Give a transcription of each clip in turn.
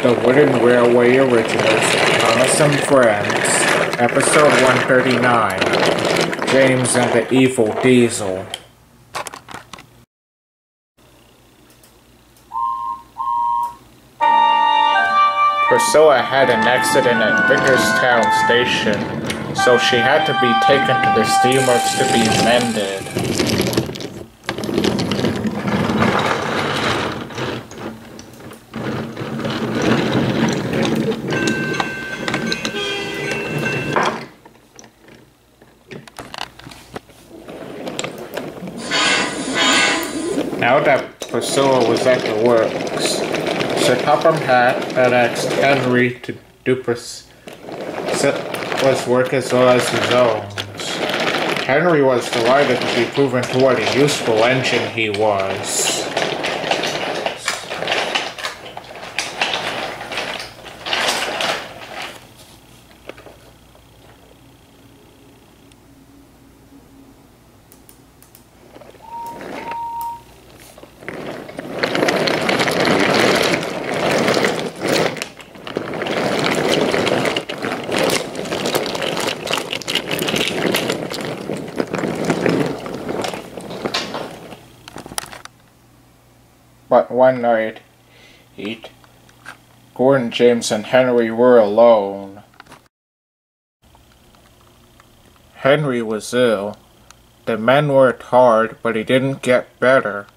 The Wooden Railway Originals, Thomas and Friends, Episode 139, James and the Evil Diesel. Priscilla had an accident at Vickerstown Station, so she had to be taken to the steamworks to be mended. Now that Priscilla was at the works, Sir Topham Hatt had asked Henry to do Priscilla's work as well as his own. Henry was delighted to be proven to what a useful engine he was. But one night, Gordon, James, and Henry were alone. Henry was ill. The men worked hard, but he didn't get better.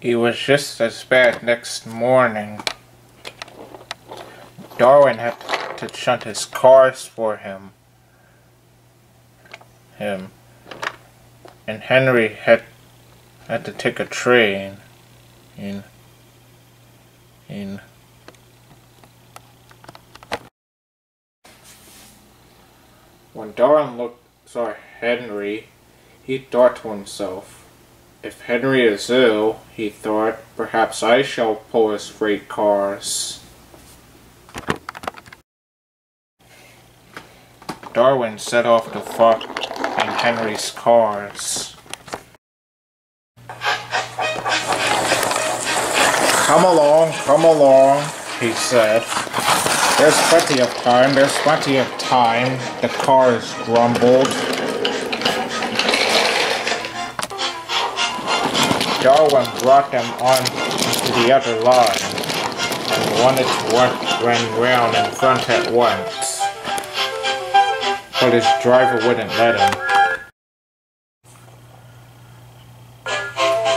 He was just as bad next morning. Darwin had to shunt his cars for him. And Henry had to take a train When Darwin saw Henry, he thought to himself, "If Henry is ill," he thought, "perhaps I shall pull his freight cars." Darwin set off to find Henry's cars. Come along, he said. There's plenty of time, the cars grumbled. Darwin brought them on to the other line, and wanted to run round in front at once. But his driver wouldn't let him.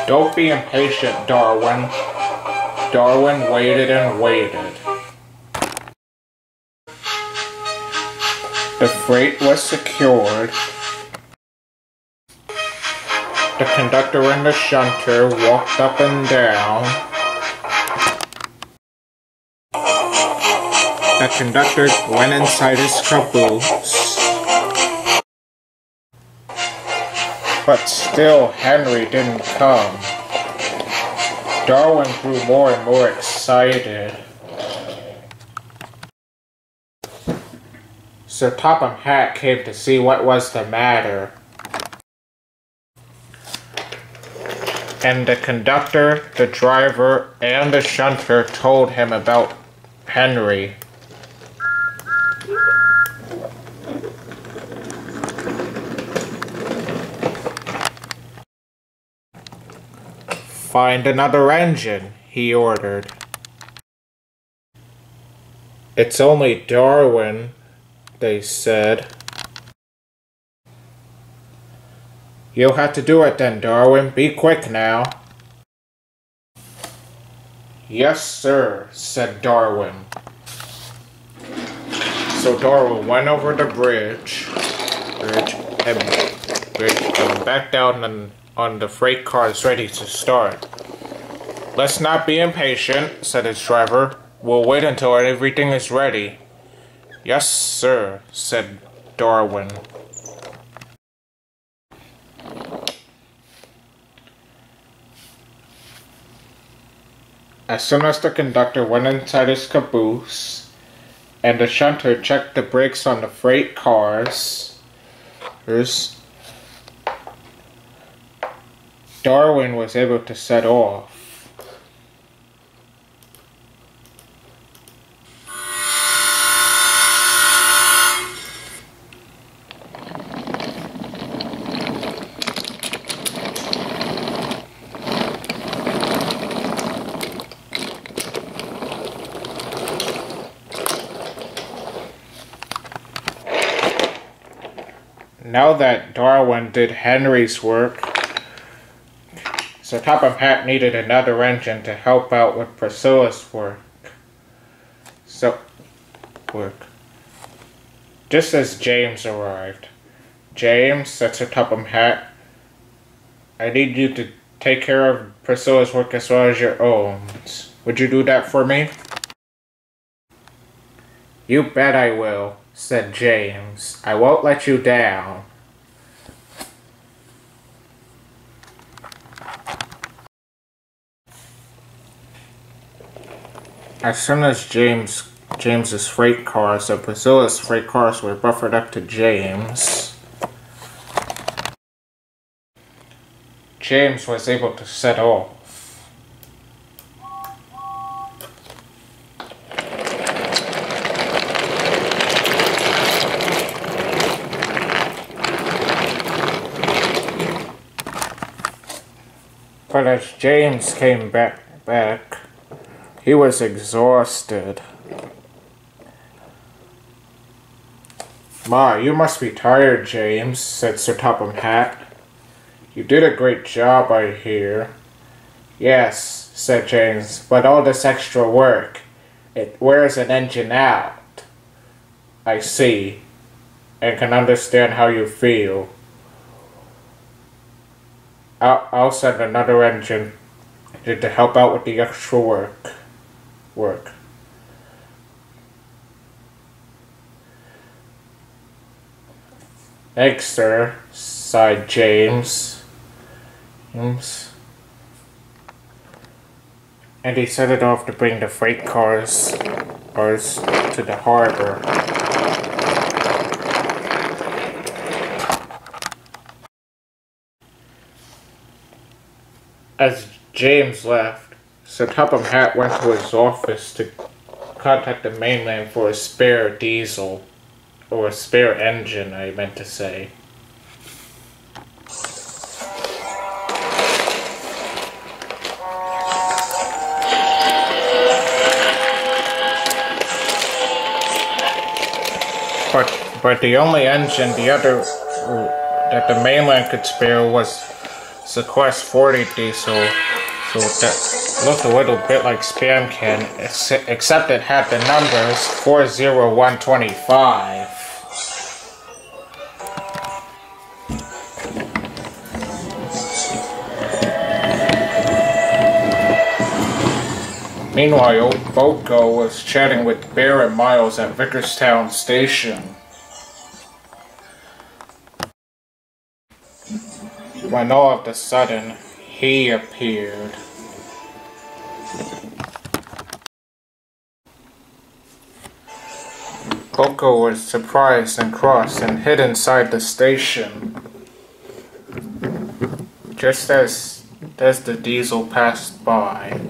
"Don't be impatient, Darwin." Darwin waited and waited. The freight was secured. The conductor and the shunter walked up and down. The conductor went inside his caboose. But still Henry didn't come. Darwin grew more and more excited. Sir Topham Hatt came to see what was the matter. And the conductor, the driver, and the shunter told him about Henry. "Find another engine," he ordered. "It's only Darwin," they said. "You'll have to do it then, Darwin. Be quick now." "Yes, sir," said Darwin. So Darwin went over the bridge and back down on the freight cars ready to start. "Let's not be impatient," said his driver. "We'll wait until everything is ready." "Yes, sir," said Darwin. As soon as the conductor went inside his caboose, and the shunter checked the brakes on the freight cars, Darwin was able to set off. Now that Darwin did Henry's work, Sir Topham Hatt needed another engine to help out with Priscilla's work. Just as James arrived. James, said Sir Topham Hatt, I need you to take care of Priscilla's work as well as your own. Would you do that for me? You bet I will, said James. I won't let you down. As soon as James's freight cars and Priscilla's freight cars were buffered up to James, James was able to set off. But as James came back, he was exhausted. My, you must be tired, James, said Sir Topham Hatt. You did a great job, I hear. Yes, said James, but all this extra work, it wears an engine out. I see, and can understand how you feel. I'll send another engine to help out with the extra work. Thanks, sir, sighed James. And he set it off to bring the freight cars to the harbor. As James left, Sir Topham Hatt went to his office to contact the mainland for a spare diesel, or a spare engine, I meant to say. But the only engine that the mainland could spare was the Quest 40 diesel, so that looked a little bit like Spam Can, except it had the numbers 40125. Meanwhile, Boatgo was chatting with Bear and Miles at Vickerstown Station. When all of a sudden, he appeared. Boatgo was surprised and cross and hid inside the station. Just as the diesel passed by.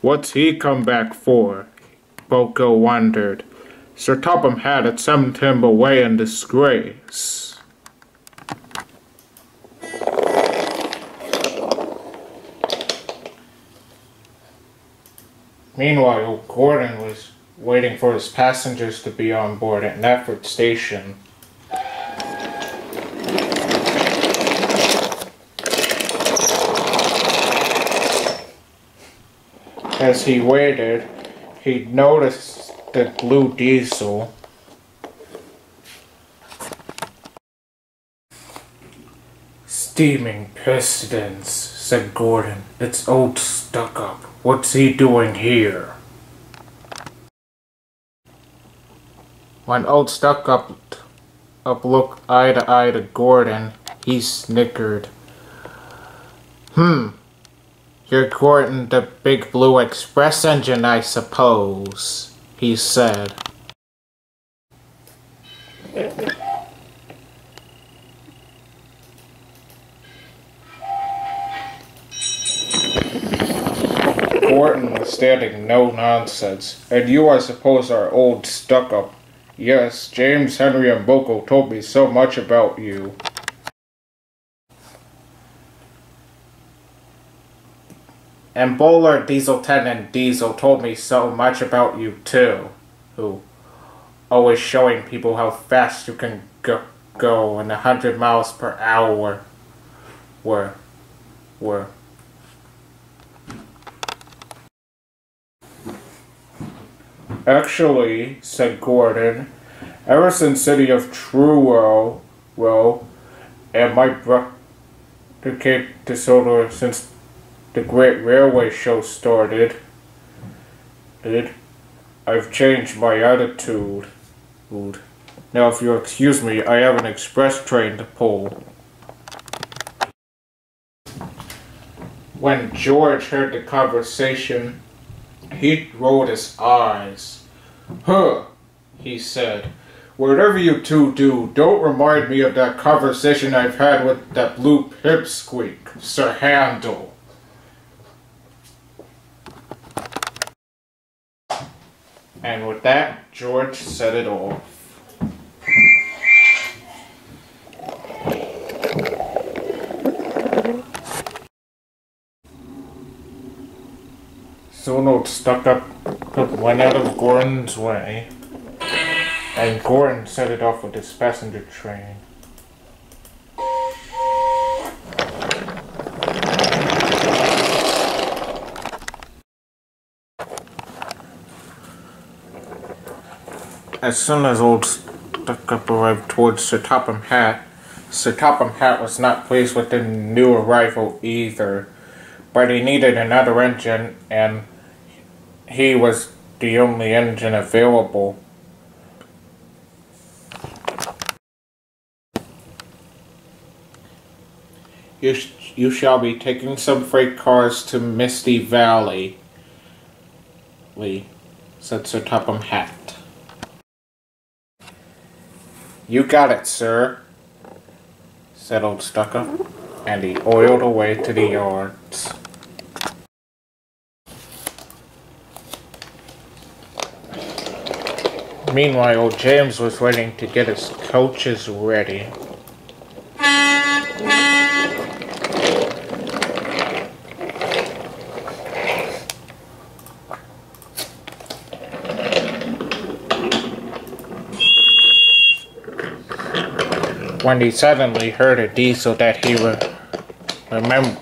What's he come back for? Boatgo wondered. Sir Topham Hatt had sent him away in disgrace. Meanwhile, Gordon was waiting for his passengers to be on board at Knapford Station. As he waited, he noticed the blue diesel. Steaming pistons, said Gordon. It's old Stuck-Up. What's he doing here? When old Stuck-Up looked eye to eye to Gordon, he snickered. You're Gordon the Big Blue Express engine, I suppose, he said. standing no nonsense. And you, I suppose, are old stuck-up. Yes, James Henry Mboko told me so much about you. And Bowler Diesel-Tenant Diesel told me so much about you too. Who always showing people how fast you can go in 100 miles per hour. Were. Actually, said Gordon, ever since City of Truro, and my brother came to Solar since the Great Railway Show started, I've changed my attitude. Now, if you'll excuse me, I have an express train to pull. When George heard the conversation, he rolled his eyes. Huh, he said. Whatever you two do, don't remind me of that conversation I've had with that blue pipsqueak, Sir Handel. And with that, George set it off. Soon old Stuck-Up went out of Gordon's way, and Gordon set it off with his passenger train. As soon as old Stuck-Up arrived towards Sir Topham Hatt was not pleased with the new arrival either, but he needed another engine, and he was the only engine available. You shall be taking some freight cars to Misty Valley, said Sir Topham Hatt. You got it, sir, said old Stuck-Up, and he oiled away to the yards. Meanwhile, old James was waiting to get his coaches ready. When he suddenly heard a diesel that he remembered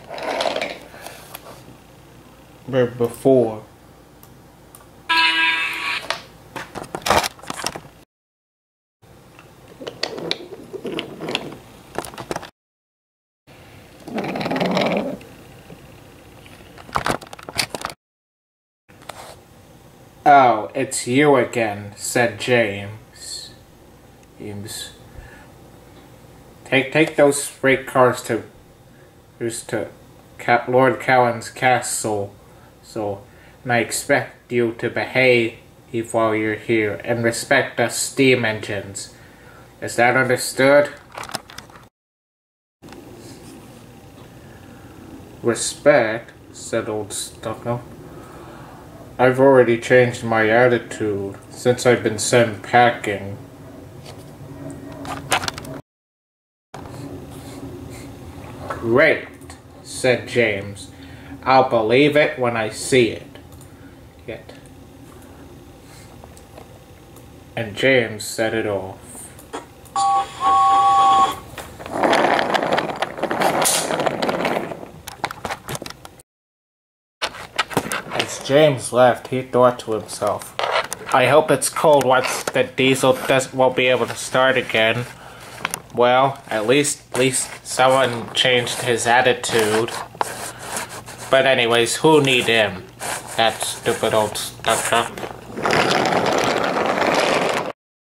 before. Oh, it's you again, said James. Take those freight cars to Lord Cowan's castle, and I expect you to behave while you're here and respect the steam engines. Is that understood? Respect, said old Stuck-Up. I've already changed my attitude since I've been sent packing. Great, said James. I'll believe it when I see it. And James set it off. As James left, he thought to himself, I hope it's cold once the diesel won't be able to start again. Well, at least someone changed his attitude. But anyways, who need him? That stupid old Stuck-Up.